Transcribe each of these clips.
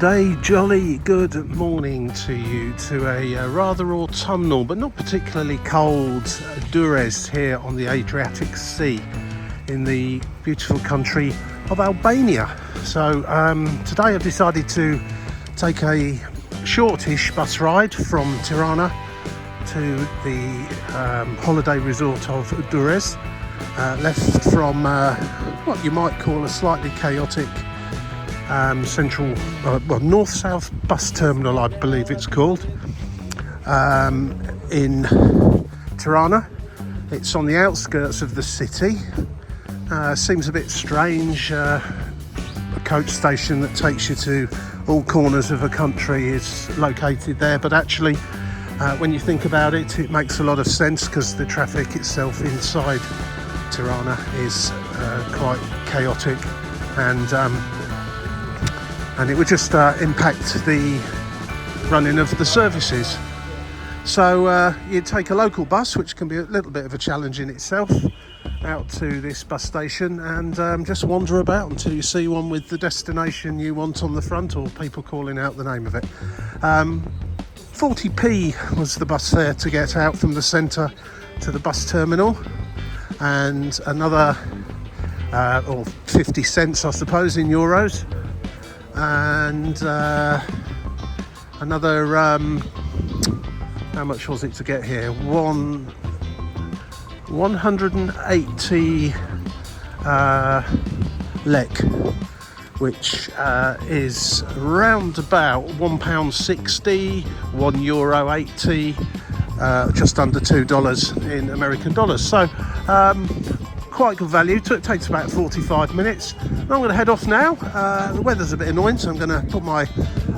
And a jolly good morning to you to a rather autumnal but not particularly cold Durrës here on the Adriatic Sea in the beautiful country of Albania. So today I've decided to take a shortish bus ride from Tirana to the holiday resort of Durrës, left from what you might call a slightly chaotic central, north-south bus terminal, I believe it's called, in Tirana. It's on the outskirts of the city. Seems a bit strange. A coach station that takes you to all corners of a country is located there, but actually when you think about it, it makes a lot of sense because the traffic itself inside Tirana is quite chaotic, and it would just impact the running of the services. So you'd take a local bus, which can be a little bit of a challenge in itself, out to this bus station and just wander about until you see one with the destination you want on the front, or people calling out the name of it. 40p was the bus fare to get out from the centre to the bus terminal, and another or 50 cents I suppose in euros, and another how much was it to get here? 180 lek, which is round about £1.60, €1.80, just under $2 in American dollars. So quite good value. It takes about 45 minutes. I'm going to head off now. The weather's a bit annoying, so I'm going to put my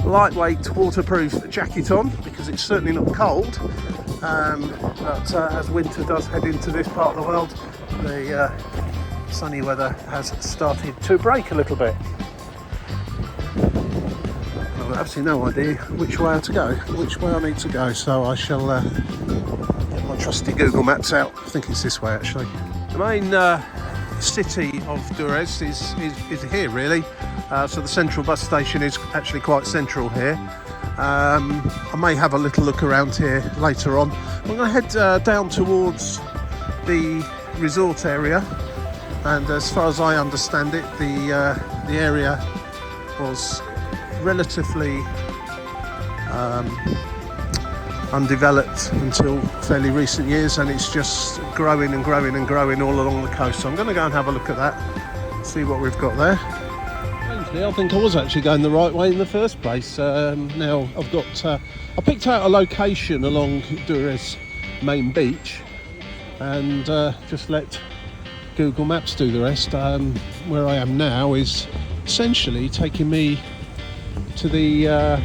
lightweight waterproof jacket on because it's certainly not cold. But as winter does head into this part of the world, the sunny weather has started to break a little bit. I've got absolutely no idea which way I need to go, so I shall get my trusty Google Maps out. I think it's this way actually. The main city of Durrës is here really, so the central bus station is actually quite central here. I may have a little look around here later on. I'm going to head down towards the resort area, and as far as I understand it, the area was relatively undeveloped until fairly recent years, and it's just growing and growing and growing all along the coast. So I'm going to go and have a look at that, see what we've got there. I think I was actually going the right way in the first place. Now I've got I picked out a location along Durrës main beach, and just let Google Maps do the rest. Where I am now is essentially taking me to the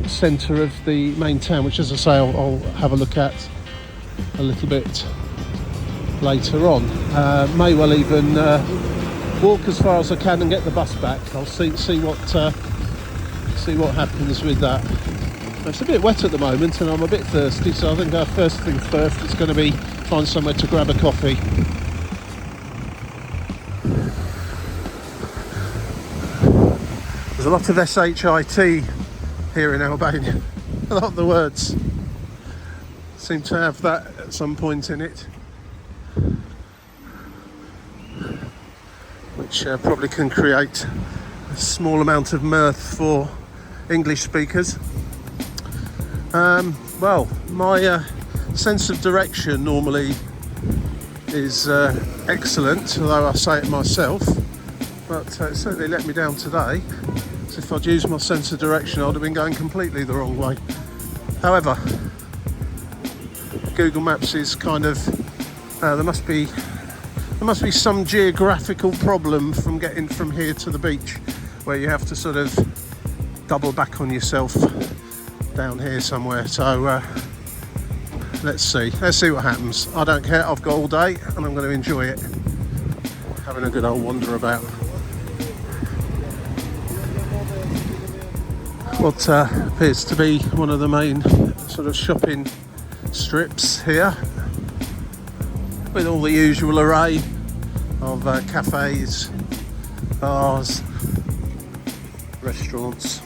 centre of the main town, which, as I say, I'll have a look at a little bit later on. May well even walk as far as I can and get the bus back. I'll see what happens with that. It's a bit wet at the moment and I'm a bit thirsty, so I think our first things first is going to be find somewhere to grab a coffee. There's a lot of shit here in Albania. A lot of the words seem to have that at some point in it, which probably can create a small amount of mirth for English speakers. Well, my sense of direction normally is excellent, although I say it myself, but it certainly let me down today. So if I'd used my sense of direction, I'd have been going completely the wrong way. However, Google Maps is kind of there must be some geographical problem from getting from here to the beach, where you have to sort of double back on yourself down here somewhere. So let's see what happens. I don't care, I've got all day and I'm going to enjoy it, having a good old wander about. What appears to be one of the main sort of shopping strips here, with all the usual array of cafes, bars, restaurants,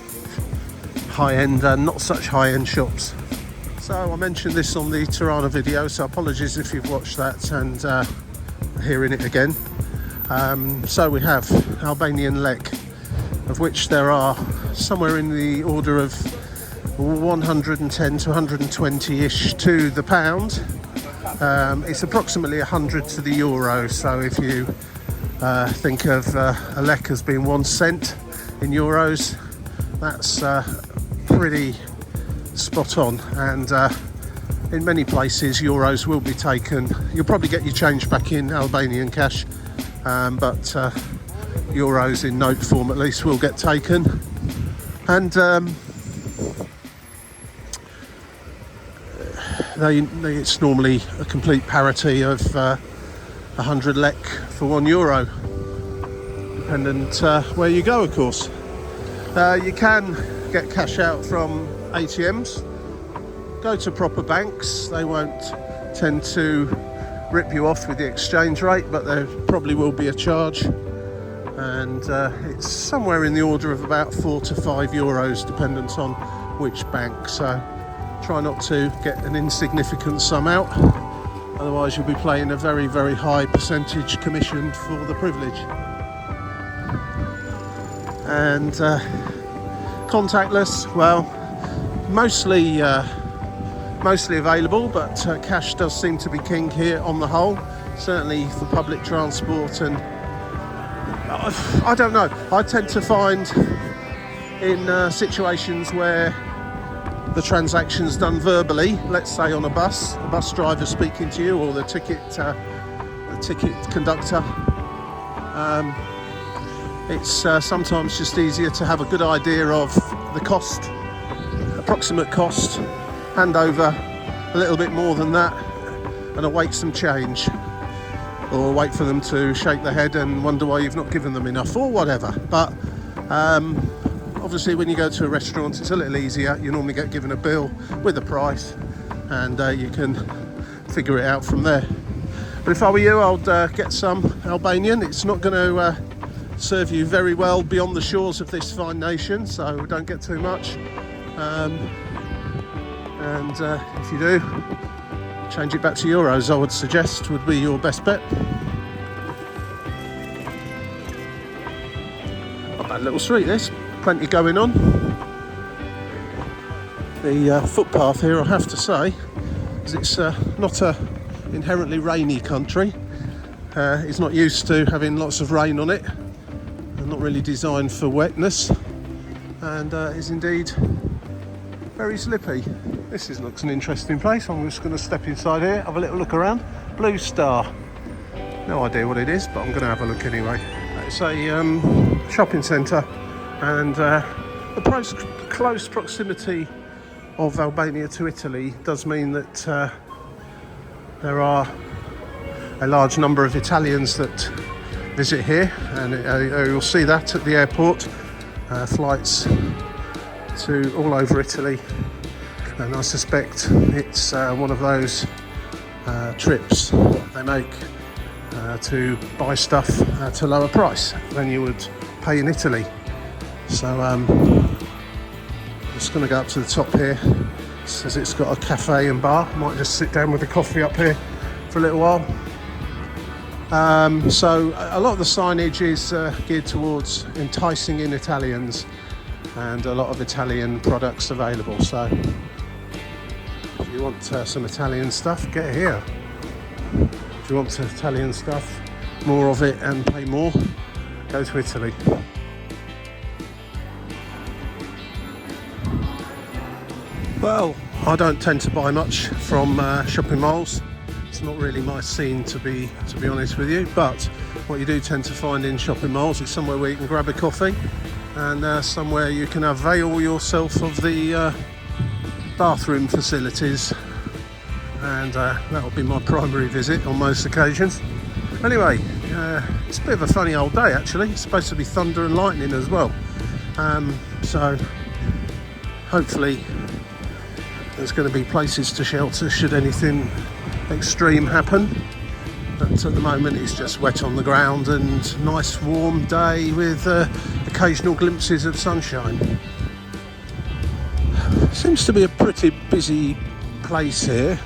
high-end and not such high-end shops. So I mentioned this on the Tirana video, so apologies if you've watched that and hearing it again. So we have Albanian lek, of which there are somewhere in the order of 110 to 120-ish to the pound. It's approximately 100 to the euro, so if you think of a lek as being 1 cent in euros, that's pretty spot on. And in many places euros will be taken. You'll probably get your change back in Albanian cash, but euros in note form at least will get taken. And it's normally a complete parity of 100 lek for €1, dependent where you go, of course. You can get cash out from ATMs. Go to proper banks. They won't tend to rip you off with the exchange rate, but there probably will be a charge, and it's somewhere in the order of about 4 to 5 euros, dependent on which bank. So try not to get an insignificant sum out, otherwise you'll be paying a very, very high percentage commission for the privilege. And contactless, well, mostly available, but cash does seem to be king here on the whole, certainly for public transport. And I don't know, I tend to find in situations where the transaction's done verbally, let's say on a bus driver speaking to you, or the ticket conductor, it's sometimes just easier to have a good idea of the cost, approximate cost, hand over a little bit more than that and await some change, or wait for them to shake their head and wonder why you've not given them enough, or whatever. But obviously when you go to a restaurant it's a little easier. You normally get given a bill with a price, and you can figure it out from there. But if I were you, I'd get some Albanian. It's not going to serve you very well beyond the shores of this fine nation, so don't get too much. And if you do, change it back to euros, I would suggest, would be your best bet. Not a bad little street this, plenty going on. The footpath here, I have to say, is it's not a inherently rainy country. It's not used to having lots of rain on it, and not really designed for wetness, and is indeed very slippy. This looks an interesting place. I'm just going to step inside here, have a little look around. Blue Star, no idea what it is, but I'm going to have a look anyway. It's a shopping centre, and the close proximity of Albania to Italy does mean that there are a large number of Italians that visit here, and you'll see that at the airport. Flights to all over Italy, and I suspect it's one of those trips they make to buy stuff at a lower price than you would pay in Italy. So I'm just going to go up to the top here. It says it's got a cafe and bar. Might just sit down with a coffee up here for a little while. So a lot of the signage is geared towards enticing in Italians, and a lot of Italian products available. So if you want some Italian stuff, get here. If you want Italian stuff, more of it and pay more, go to Italy. Well, I don't tend to buy much from shopping malls. It's not really my scene, to be honest with you. But what you do tend to find in shopping malls is somewhere where you can grab a coffee, and somewhere you can avail yourself of the bathroom facilities, and that will be my primary visit on most occasions. Anyway, it's a bit of a funny old day actually. It's supposed to be thunder and lightning as well, so hopefully there's going to be places to shelter should anything extreme happen. But at the moment it's just wet on the ground and nice warm day with occasional glimpses of sunshine. Seems to be a pretty busy place here.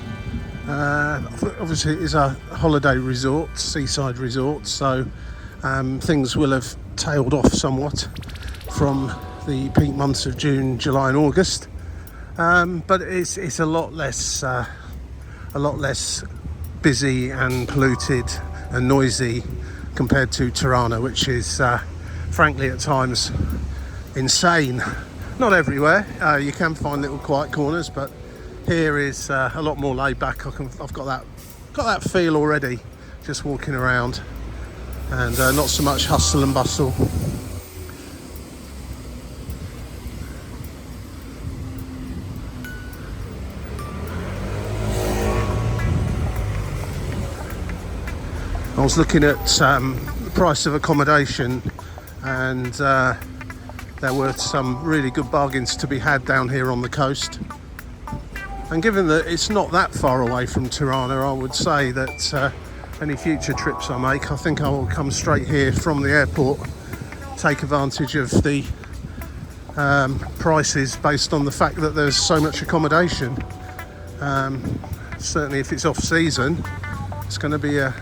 Obviously it is a holiday resort, seaside resort, so things will have tailed off somewhat from the peak months of June, July and August, but it's a lot less busy and polluted and noisy compared to Tirana, which is frankly at times insane. Not everywhere, you can find little quiet corners, but here is a lot more laid back. I've got that feel already just walking around, and not so much hustle and bustle. I was looking at the price of accommodation, and there were some really good bargains to be had down here on the coast. And given that it's not that far away from Tirana, I would say that any future trips I make, I think I will come straight here from the airport, take advantage of the prices based on the fact that there's so much accommodation. Certainly if it's off season, it's going to be a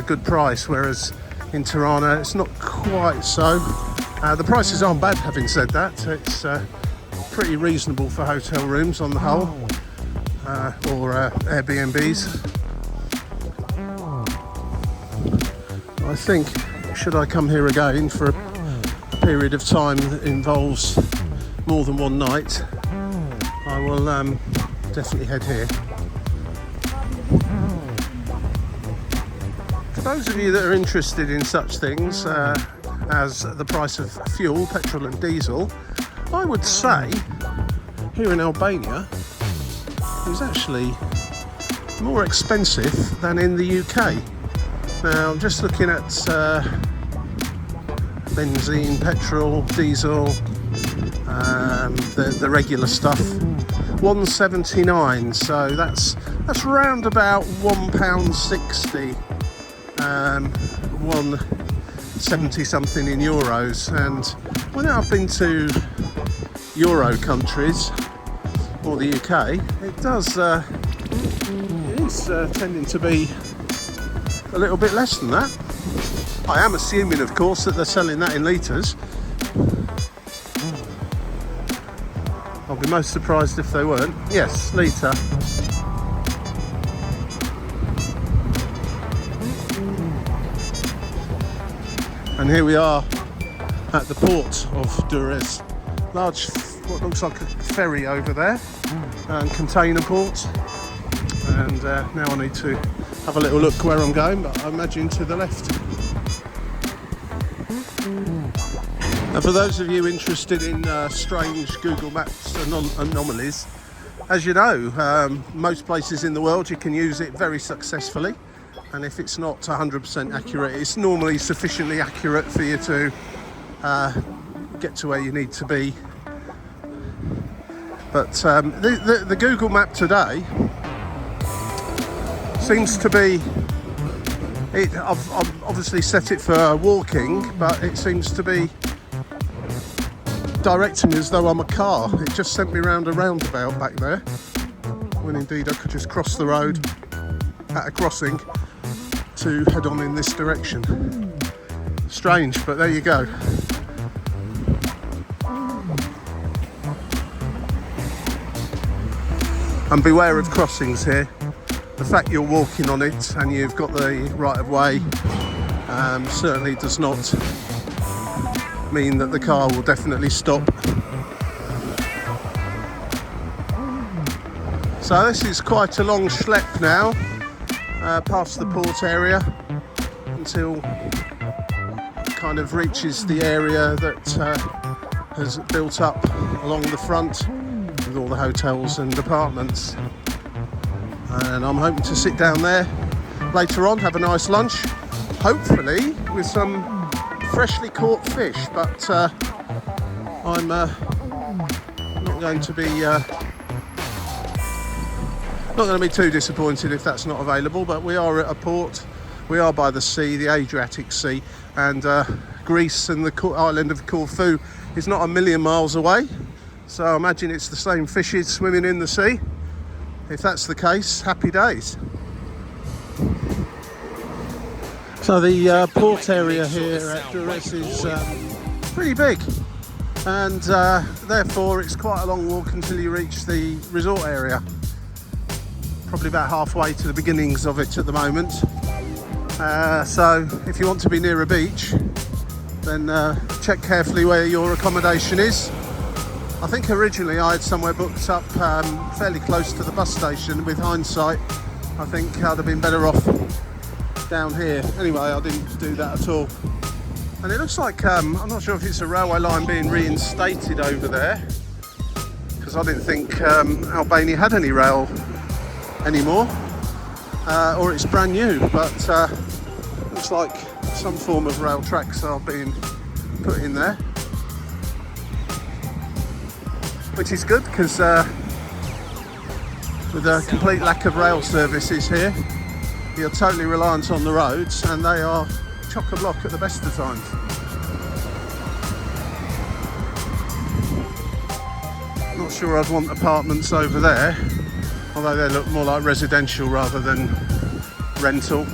good price, whereas in Tirana it's not quite so. The prices aren't bad, having said that. It's pretty reasonable for hotel rooms on the whole, or Airbnbs. I think, should I come here again for a period of time that involves more than one night, I will definitely head here. For those of you that are interested in such things as the price of fuel, petrol and diesel, I would say here in Albania is actually more expensive than in the UK. Now I'm just looking at benzene, petrol, diesel, the regular stuff. £1.79, so that's round about £1.60, 170 something in euros. And when I've been to Euro countries or the UK, it is tending to be a little bit less than that. I am assuming, of course, that they're selling that in litres. I'll be most surprised if they weren't. Yes, litre. And here we are at the port of Durrës. Large, what looks like a ferry over there, and container port. And now I need to have a little look where I'm going, but I imagine to the left. And for those of you interested in strange Google Maps anomalies, as you know, most places in the world you can use it very successfully, and if it's not 100% accurate, it's normally sufficiently accurate for you to get to where you need to be. But the Google map today seems to be, I've obviously set it for walking, but it seems to be directing me as though I'm a car. It just sent me round a roundabout back there, when indeed I could just cross the road at a crossing to head on in this direction. Strange, but there you go. And beware of crossings here. The fact you're walking on it and you've got the right of way certainly does not mean that the car will definitely stop. So this is quite a long schlep now, past the port area, until it kind of reaches the area that has built up along the front with all the hotels and apartments. And I'm hoping to sit down there later on, have a nice lunch, hopefully with some freshly caught fish, but I'm not going to be too disappointed if that's not available. But we are at a port, we are by the sea, the Adriatic Sea, and Greece and the island of Corfu is not a million miles away. So I imagine it's the same fishes swimming in the sea. If that's the case, happy days. So the port area here at Durrës is pretty big, and therefore it's quite a long walk until you reach the resort area. Probably about halfway to the beginnings of it at the moment. So if you want to be near a beach, then check carefully where your accommodation is. I think originally I had somewhere booked up fairly close to the bus station. With hindsight, I think I'd have been better off down here. Anyway, I didn't do that at all. And it looks like, I'm not sure if it's a railway line being reinstated over there, because I didn't think Albania had any rail anymore, or it's brand new, but looks like some form of rail tracks are being put in there, which is good, because with a complete lack of rail services here, you're totally reliant on the roads, and they are chock-a-block at the best of times. Not sure I'd want apartments over there, although they look more like residential rather than rental.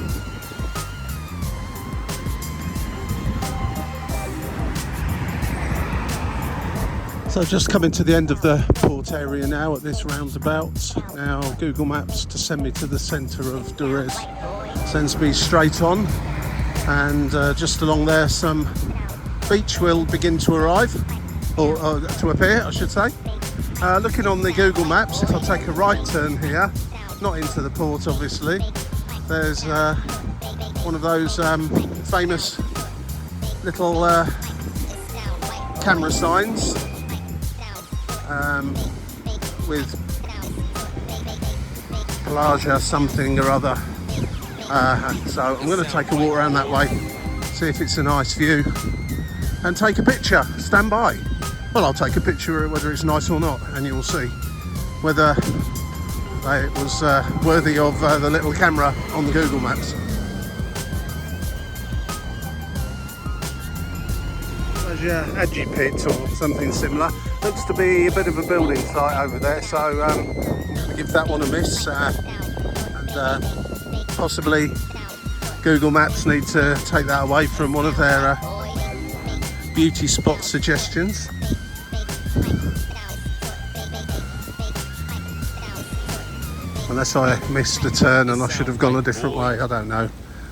So just coming to the end of the port area now at this roundabout. Now Google Maps to send me to the centre of Durrës sends me straight on, and just along there some beach will begin to arrive, or to appear I should say. Looking on the Google Maps, if I take a right turn here, not into the port obviously, there's one of those famous little camera signs with Plaja something or other. So I'm going to take a walk around that way, see if it's a nice view, and take a picture. Stand by. Well, I'll take a picture whether it's nice or not, and you'll see whether it was worthy of the little camera on the Google Maps. Adji pit or something similar. Looks to be a bit of a building site over there, so I'm going to give that one a miss, and possibly Google Maps need to take that away from one of their beauty spot suggestions. Unless I missed a turn and I should have gone a different way, I don't know,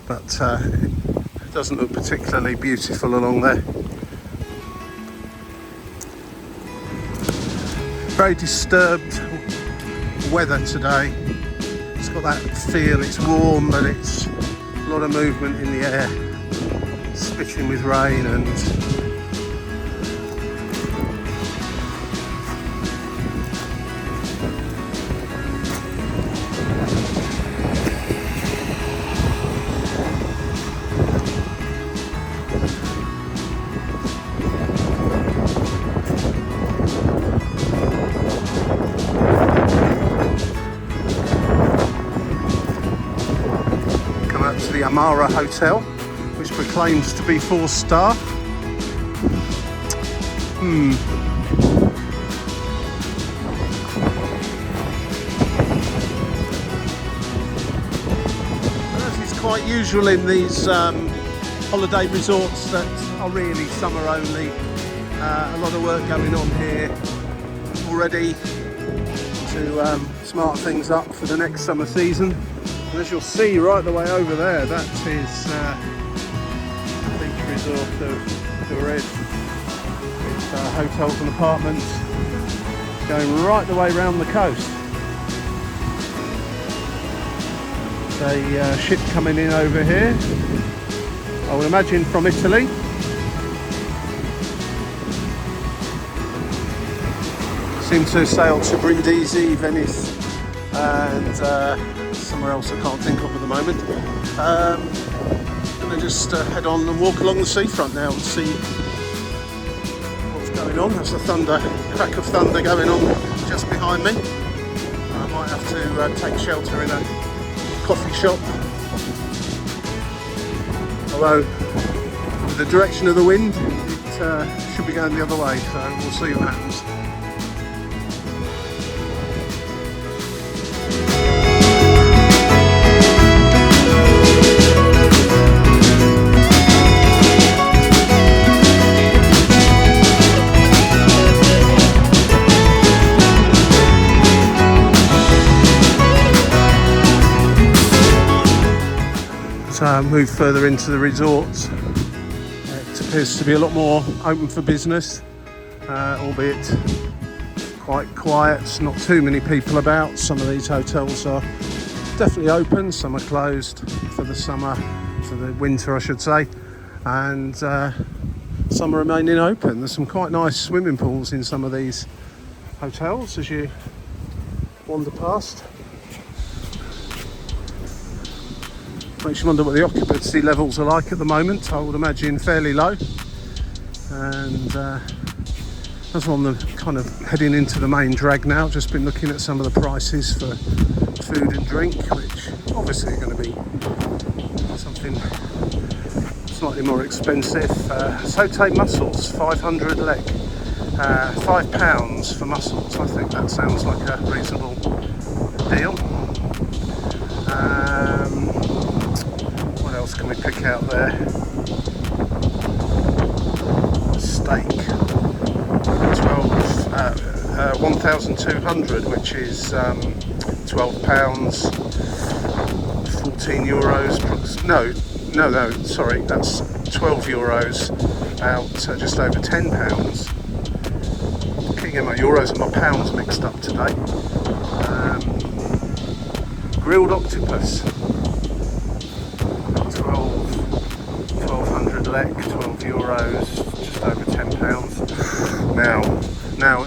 but it doesn't look particularly beautiful along there. Very disturbed weather today. It's got that feel, it's warm, but it's a lot of movement in the air, spitting with rain, and the Amara Hotel, which proclaims to be 4-star. As is quite usual in these holiday resorts that are really summer only, a lot of work going on here already to smart things up for the next summer season. And as you'll see right the way over there, that is the beach resort of Durrës. It's hotels and apartments going right the way around the coast. There's a ship coming in over here, I would imagine from Italy. Seem to sail to Brindisi, Venice, and somewhere else I can't think of at the moment. I'm going to just head on and walk along the seafront now and see what's going on. There's a crack of thunder going on just behind me. I might have to take shelter in a coffee shop. Although, with the direction of the wind, it should be going the other way, so we'll see what happens. move further into the resort, it appears to be a lot more open for business, albeit quite quiet, not too many people about. Some of these hotels are definitely open, some are closed for the summer, for the winter I should say, and some are remaining open. There's some quite nice swimming pools in some of these hotels as you wander past. Makes you wonder what the occupancy levels are like at the moment. I would imagine fairly low, and as I'm kind of heading into the main drag now, I've just been looking at some of the prices for food and drink, which obviously are going to be something slightly more expensive. Sauté mussels, 500 leg, £5 for mussels. I think that sounds like a reasonable deal. What else can we pick out there? Steak, 1,200, which is £12, 14 euros. No, sorry, that's 12 euros, about just over £10. Keep getting my euros and my pounds mixed up today. Grilled octopus, 1200 lek, 12 euros, just over £10. Now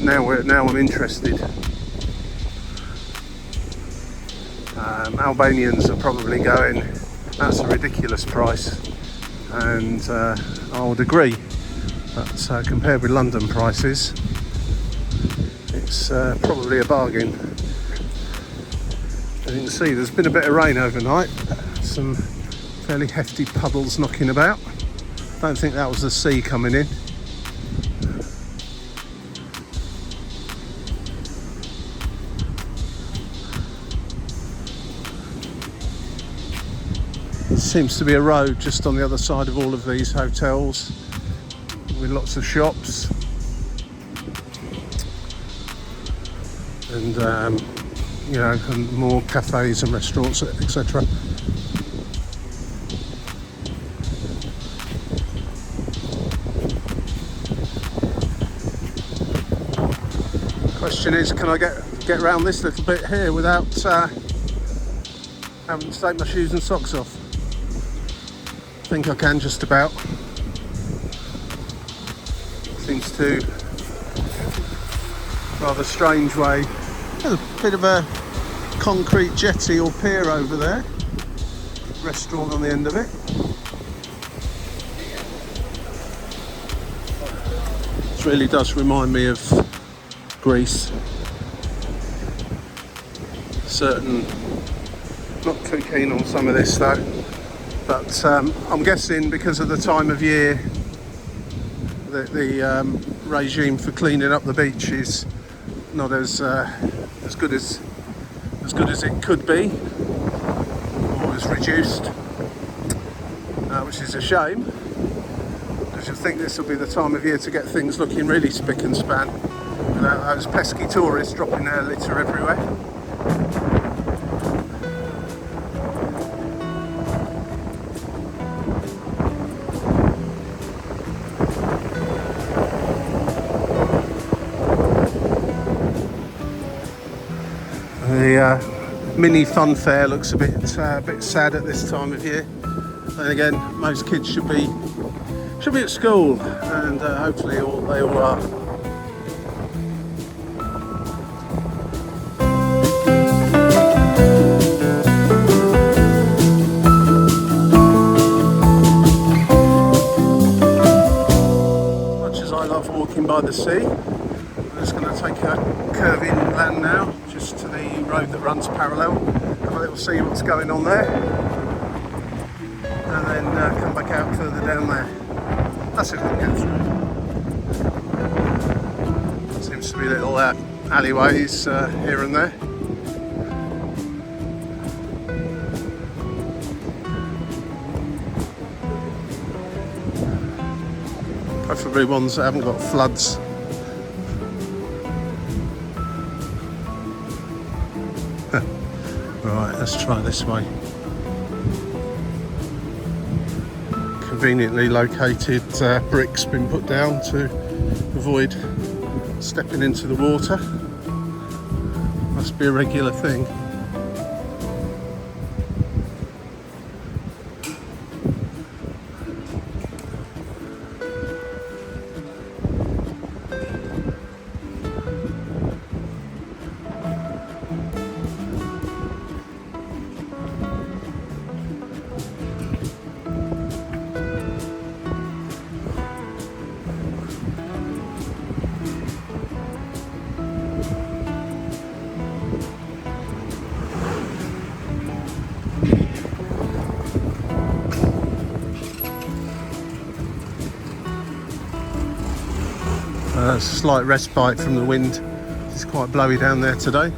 I'm interested. Albanians are probably going, that's a ridiculous price, and I would agree, but compared with London prices, it's probably a bargain. As you can see, there's been a bit of rain overnight, some fairly hefty puddles knocking about. Don't think that was the sea coming in. Seems to be a road just on the other side of all of these hotels with lots of shops and and more cafes and restaurants, etc. Question is, can I get around this little bit here without having to take my shoes and socks off? I think I can just about. Seems to rather strange way. There's a bit of a concrete jetty or pier over there. Restaurant on the end of it. This really does remind me of Greece. Not too keen on some of this though. But I'm guessing because of the time of year, the regime for cleaning up the beach is not as good as it could be, or is reduced, which is a shame. Because you think this will be the time of year to get things looking really spick and span, without those pesky tourists dropping their litter everywhere. The mini fun fair looks a bit sad at this time of year. Then again, most kids should be at school, and hopefully they all are. As much as I love walking by the sea, I'm just going to take a curve inland now, just to the road that runs parallel. Have a little see what's going on there, and then come back out further down there. That's if we can get through. Seems to be little alleyways here and there. Preferably ones that haven't got floods. Right, let's try this way. conveniently located bricks been put down to avoid stepping into the water. Must be a regular thing. Slight respite from the wind. It's quite blowy down there today.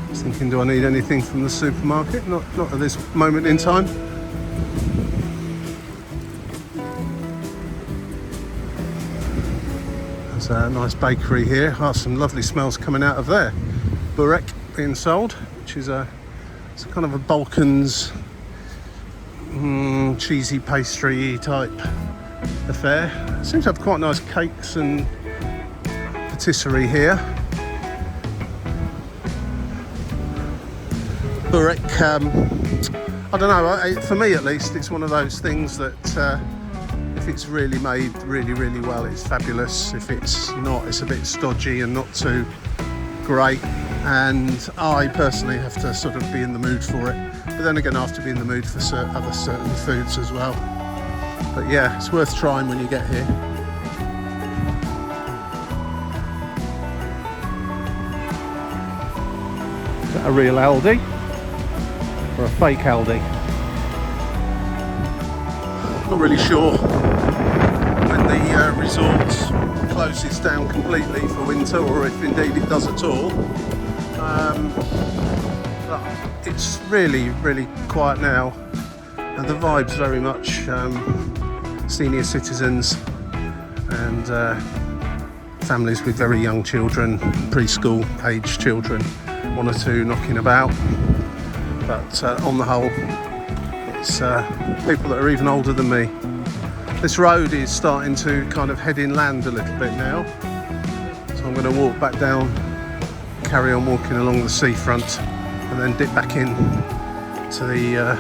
Just thinking, do I need anything from the supermarket? Not at this moment in time. There's a nice bakery here. Some lovely smells coming out of there. Burek being sold, which is it's kind of a Balkans cheesy pastry type affair. Seems to have quite nice cakes and patisserie here. Burek, I don't know, for me at least, it's one of those things that if it's really made really well, it's fabulous. If it's not, it's a bit stodgy and not too great. And I personally have to sort of be in the mood for it, but then again I have to be in the mood for other certain foods as well. But yeah, it's worth trying when you get here. Is that a real Aldi or a fake Aldi? Not really sure when the resort closes down completely for winter, or if indeed it does at all. It's really quiet now, and the vibe's very much senior citizens and families with very young children, preschool age children, one or two knocking about, but on the whole it's people that are even older than me. This road is starting to kind of head inland a little bit now, so I'm going to walk back down, carry on walking along the seafront, and then dip back in to the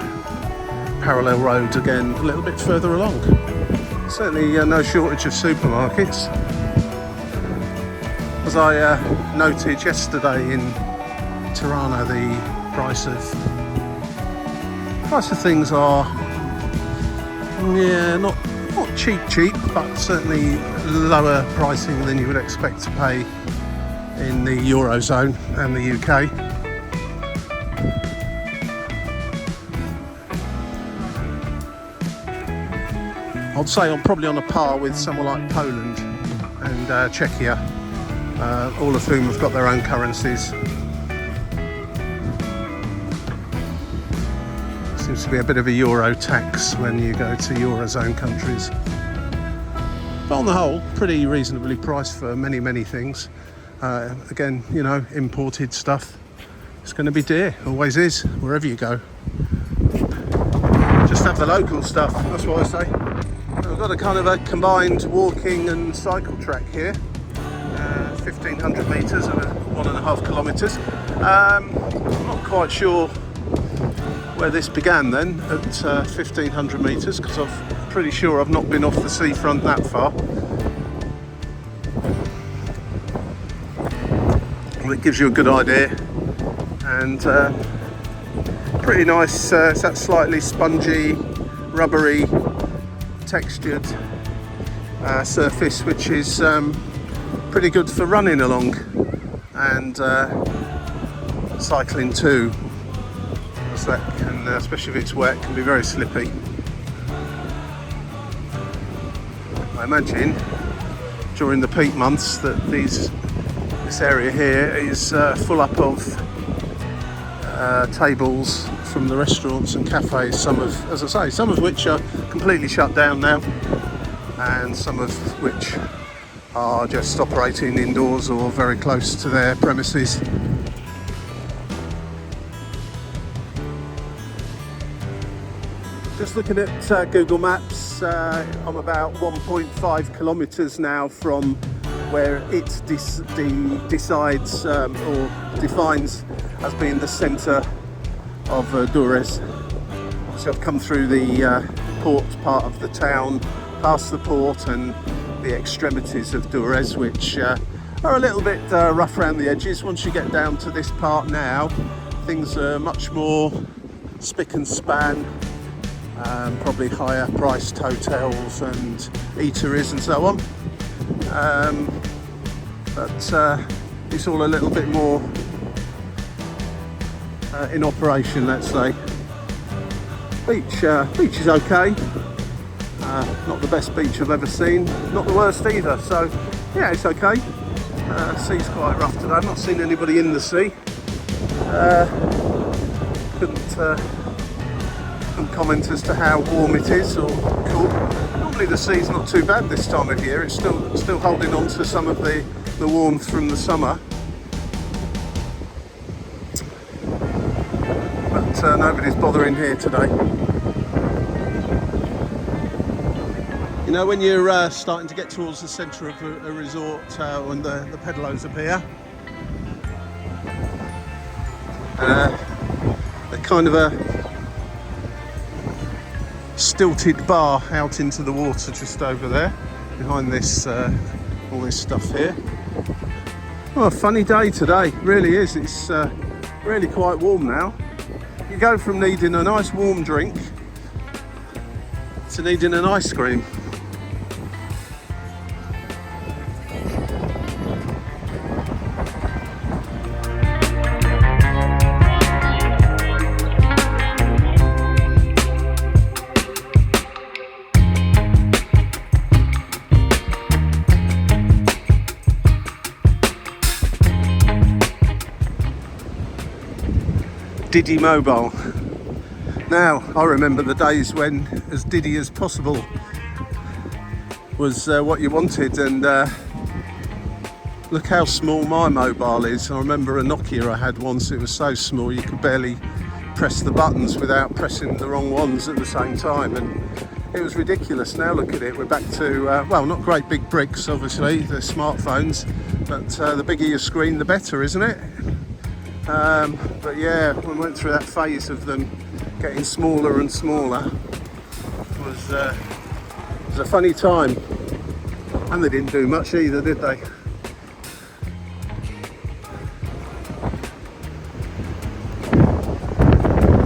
parallel road again a little bit further along. Certainly no shortage of supermarkets. As I noted yesterday in Tirana, the price of things are not cheap, but certainly lower pricing than you would expect to pay in the Eurozone and the UK. I'd say I'm probably on a par with somewhere like Poland and Czechia, all of whom have got their own currencies. Seems to be a bit of a Euro tax when you go to Eurozone countries. But on the whole, pretty reasonably priced for many things. Again, you know, imported stuff. It's going to be dear, always is, wherever you go. Just have the local stuff, that's what I say. We've got a kind of a combined walking and cycle track here, 1,500 metres and 1.5 kilometres. I'm not quite sure where this began then at 1,500 metres, because I'm pretty sure I've not been off the seafront that far. Well, it gives you a good idea, and pretty nice. It's that slightly spongy, rubbery textured surface, which is pretty good for running along and cycling too, as that can, especially if it's wet, can be very slippy. I imagine during the peak months that this area here is full up of tables from the restaurants and cafes, some of, as I say, some of which are completely shut down now, and some of which are just operating indoors or very close to their premises. just looking at Google Maps, I'm about 1.5 kilometres now from where it decides or defines as being the centre of Durrës. So I've come through the port part of the town, past the port and the extremities of Durrës, which are a little bit rough around the edges. Once you get down to this part now, things are much more spick and span, probably higher priced hotels and eateries and so on. But it's all a little bit more in operation, let's say. Beach is okay. Not the best beach I've ever seen, not the worst either, so yeah, it's okay. Sea's quite rough today. I've not seen anybody in the sea. Couldn't comment as to how warm it is or cool. Normally the sea's not too bad this time of year. It's still holding on to some of the warmth from the summer. But nobody's bothering here today. You know, when you're starting to get towards the centre of a resort, when the pedalos appear, they're kind of a stilted bar out into the water just over there, behind this all this stuff here. Oh, a funny day today, really is. It's really quite warm now. You go from needing a nice warm drink to needing an ice cream. Diddy Mobile. Now, I remember the days when as diddy as possible was what you wanted, and look how small my mobile is. I remember a Nokia I had once. It was so small you could barely press the buttons without pressing the wrong ones at the same time, and it was ridiculous. Now look at it, we're back to well, not great big bricks obviously, the smartphones, but the bigger your screen the better, isn't it? But yeah, we went through that phase of them getting smaller and smaller. It was a funny time, and they didn't do much either, did they?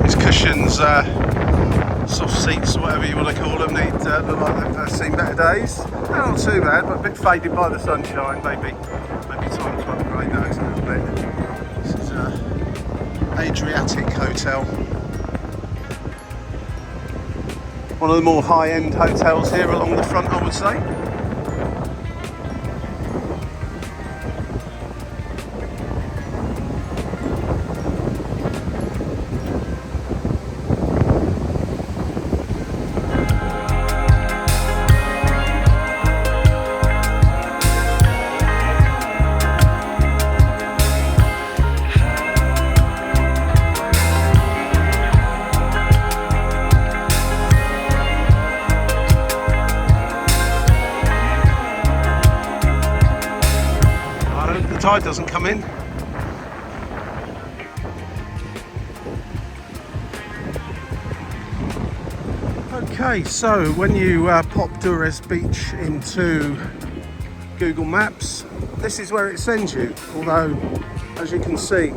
These cushions, soft seats, whatever you want to call them, look like they've seen better days. They're not too bad, but a bit faded by the sunshine. Maybe time to upgrade those a little bit. Adriatic Hotel. One of the more high-end hotels here along the front, I would say. The tide doesn't come in. Okay, so when you pop Durrës Beach into Google Maps, this is where it sends you, although as you can see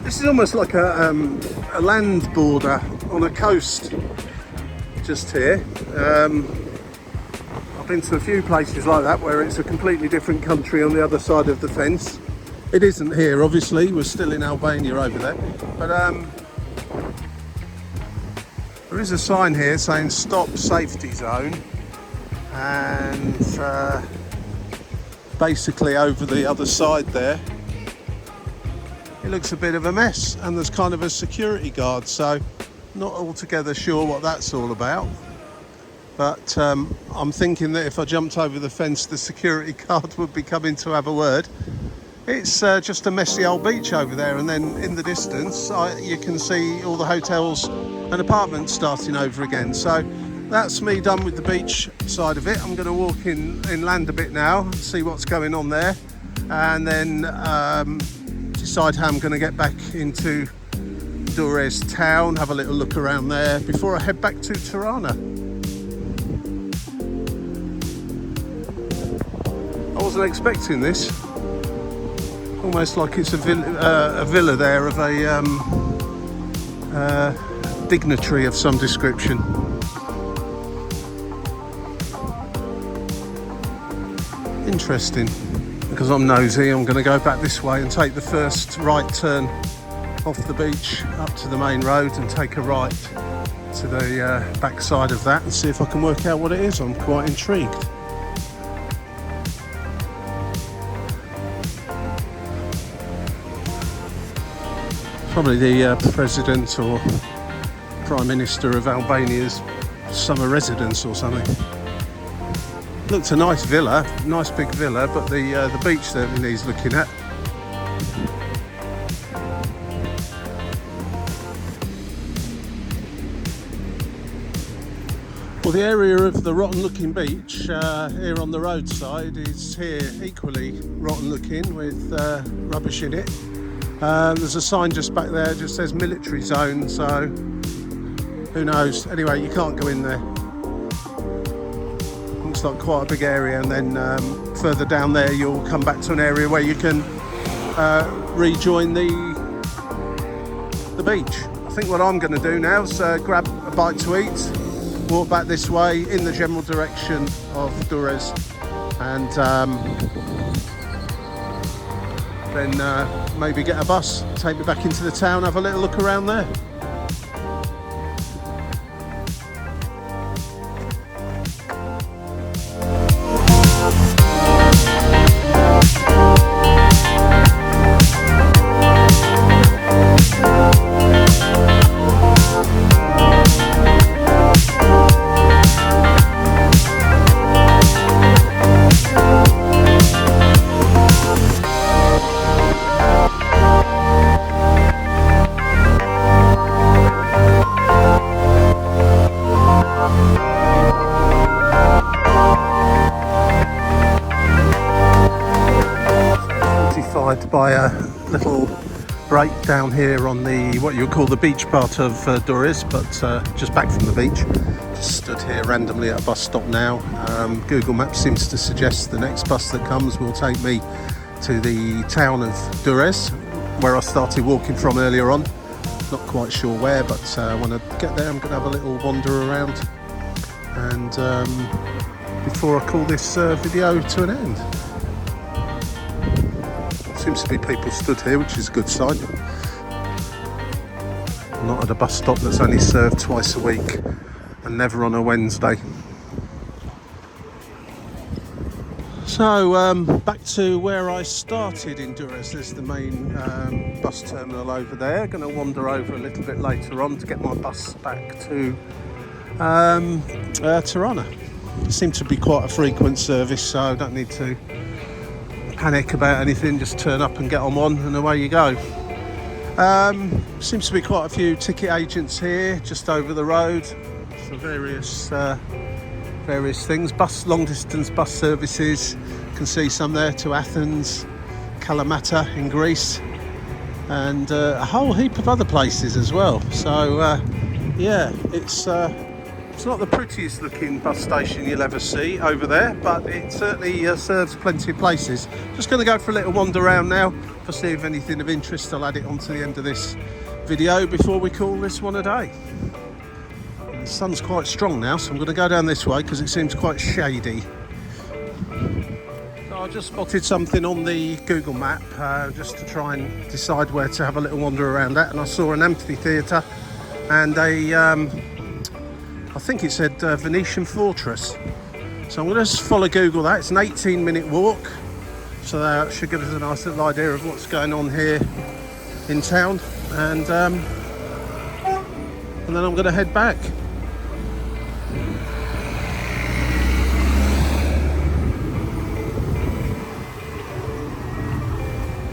this is almost like a land border on a coast just here. Been to a few places like that where it's a completely different country on the other side of the fence. It isn't here, obviously, we're still in Albania over there, but there is a sign here saying stop safety zone, and basically over the other side there it looks a bit of a mess, and there's kind of a security guard, so not altogether sure what that's all about. But I'm thinking that if I jumped over the fence, the security guard would be coming to have a word. It's just a messy old beach over there, and then in the distance you can see all the hotels and apartments starting over again. So that's me done with the beach side of it. I'm going to walk inland a bit now, see what's going on there, and then decide how I'm going to get back into Durrës town, have a little look around there before I head back to Tirana. I wasn't expecting this. Almost like it's a villa there of a dignitary of some description. Interesting. Because I'm nosy, I'm going to go back this way and take the first right turn off the beach up to the main road and take a right to the back side of that and see if I can work out what it is. I'm quite intrigued. Probably the President or Prime Minister of Albania's summer residence or something. Looks a nice villa, nice big villa, but the beach certainly needs looking at. Well, the area of the rotten looking beach here on the roadside is here equally rotten looking with rubbish in it. There's a sign just back there, just says military zone, so who knows. Anyway, you can't go in there. Looks like quite a big area, and then further down there you'll come back to an area where you can rejoin the beach. I think what I'm going to do now is grab a bite to eat, walk back this way in the general direction of Durrës, and then maybe get a bus, take me back into the town, have a little look around there. By a little break down here on the what you would call the beach part of Durrës, but just back from the beach. Just stood here randomly at a bus stop now. Google Maps seems to suggest the next bus that comes will take me to the town of Durrës, where I started walking from earlier on. Not quite sure where, but when I get there I'm going to have a little wander around, and before I call this video to an end. Seems to be people stood here, which is a good sign. I'm not at a bus stop that's only served twice a week and never on a Wednesday. So back to where I started in Durrës. There's the main bus terminal over there. Going to wander over a little bit later on to get my bus back to Tirana. It seems to be quite a frequent service, so I don't need to panic about anything, just turn up and get on one and away you go. Seems to be quite a few ticket agents here just over the road for various things. Long distance bus services, you can see some there to Athens, Kalamata in Greece, and a whole heap of other places as well. So yeah, it's not the prettiest looking bus station you'll ever see over there, but it certainly serves plenty of places. Just going to go for a little wander around now. If I see if anything of interest, I'll add it onto the end of this video before we call this one a day. The sun's quite strong now, so I'm going to go down this way because it seems quite shady. So I just spotted something on the Google map just to try and decide where to have a little wander around at, and I saw an amphitheater and a I think it said Venetian fortress. So I'm going to just follow Google that. It's an 18-minute walk, so that should give us a nice little idea of what's going on here in town, and then I'm going to head back.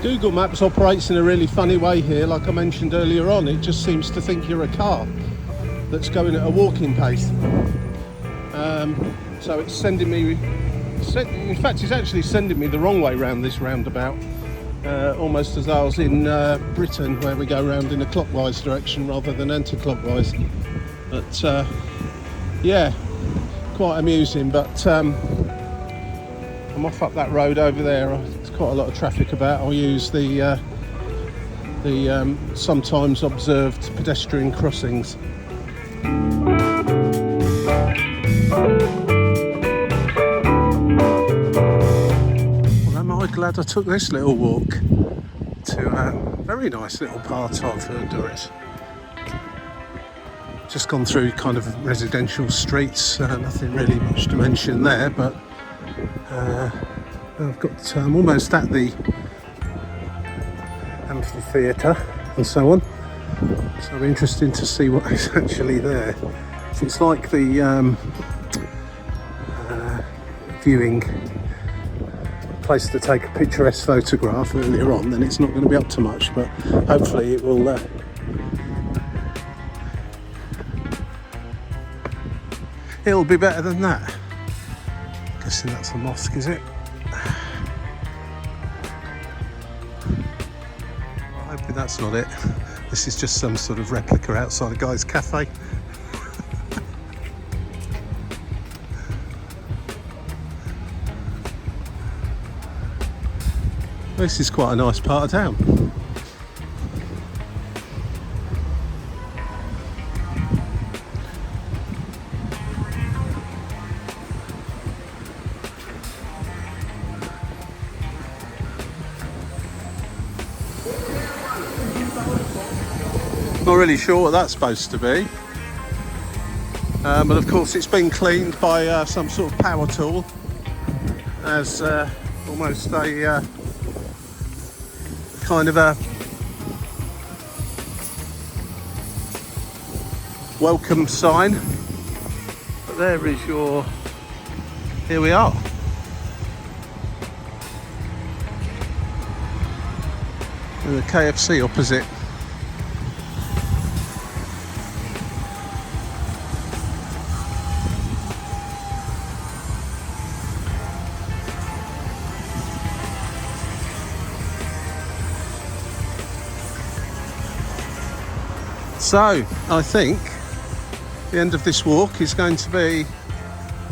Google Maps operates in a really funny way here. Like I mentioned earlier on, it just seems to think you're a car that's going at a walking pace. So it's sending me, in fact it's actually sending me the wrong way round this roundabout, almost as though I was in Britain, where we go round in a clockwise direction rather than anti-clockwise. But yeah, quite amusing. But I'm off up that road over there. There's quite a lot of traffic about. I'll use the sometimes observed pedestrian crossings. Well, am I glad I took this little walk to a very nice little part of Durrës. Just gone through kind of residential streets, nothing really much to mention there, but I've got almost at the amphitheater and so on, so it'll be interesting to see what is actually there. If it's like the viewing place to take a picturesque photograph earlier on, then it's not going to be up to much, but hopefully it will it'll be better than that. Guessing that's a mosque, is it? Hopefully that's not it. This is just some sort of replica outside a guy's cafe. This is quite a nice part of town. Not really sure what that's supposed to be, but of course it's been cleaned by some sort of power tool as almost a kind of a welcome sign. But there is your, here we are. And the KFC opposite. So I think the end of this walk is going to be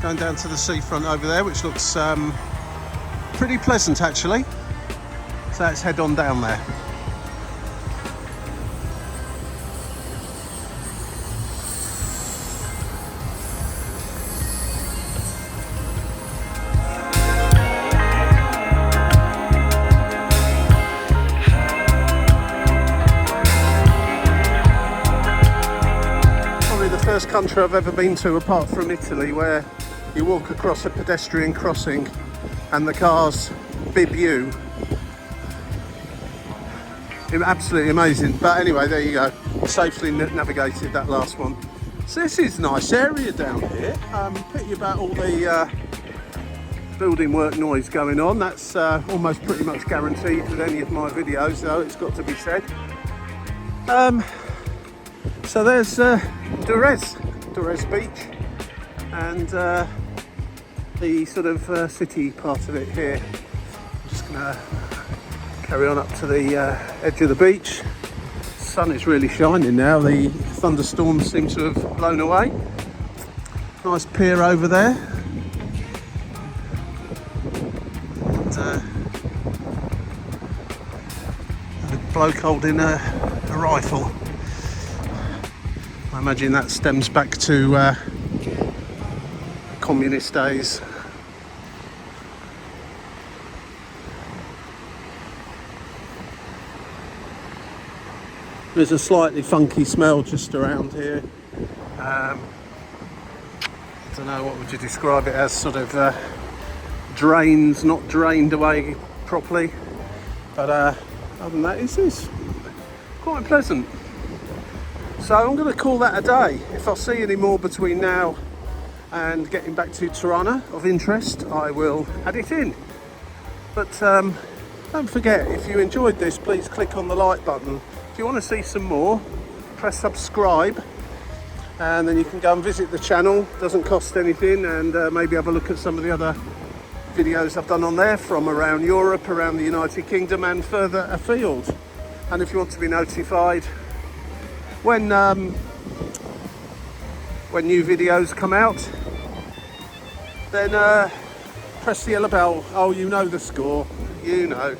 going down to the seafront over there, which looks pretty pleasant actually. So let's head on down there. First country I've ever been to apart from Italy where you walk across a pedestrian crossing and the cars bib you. Absolutely amazing. But anyway, there you go. Safely navigated that last one. So this is a nice area down here. Pity about all the building work noise going on. That's almost pretty much guaranteed with any of my videos, though, it's got to be said. So there's Durrësi Beach, and the sort of city part of it here. I'm just going to carry on up to the edge of the beach. The sun is really shining now. The thunderstorms seem to have blown away. Nice pier over there. And a bloke holding a rifle. I imagine that stems back to communist days. There's a slightly funky smell just around here. I don't know, what would you describe it as? Sort of drains, not drained away properly. But other than that, it's quite pleasant. So I'm going to call that a day. If I see any more between now and getting back to Tirana of interest, I will add it in. But Don't forget, if you enjoyed this, please click on the like button. If you want to see some more, press subscribe, and then you can go and visit the channel. Doesn't cost anything, and maybe have a look at some of the other videos I've done on there from around Europe, around the United Kingdom and further afield. And if you want to be notified when new videos come out, then press the yellow bell. Oh, you know the score, you know.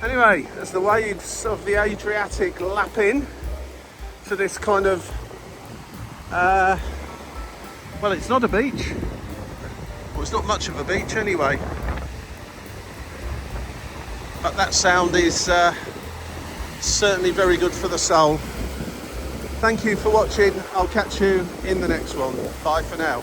Anyway, as the waves of the Adriatic lap in to this kind of, well, it's not a beach. Well, it's not much of a beach anyway. But that sound is certainly very good for the soul. Thank you for watching. I'll catch you in the next one. Bye for now.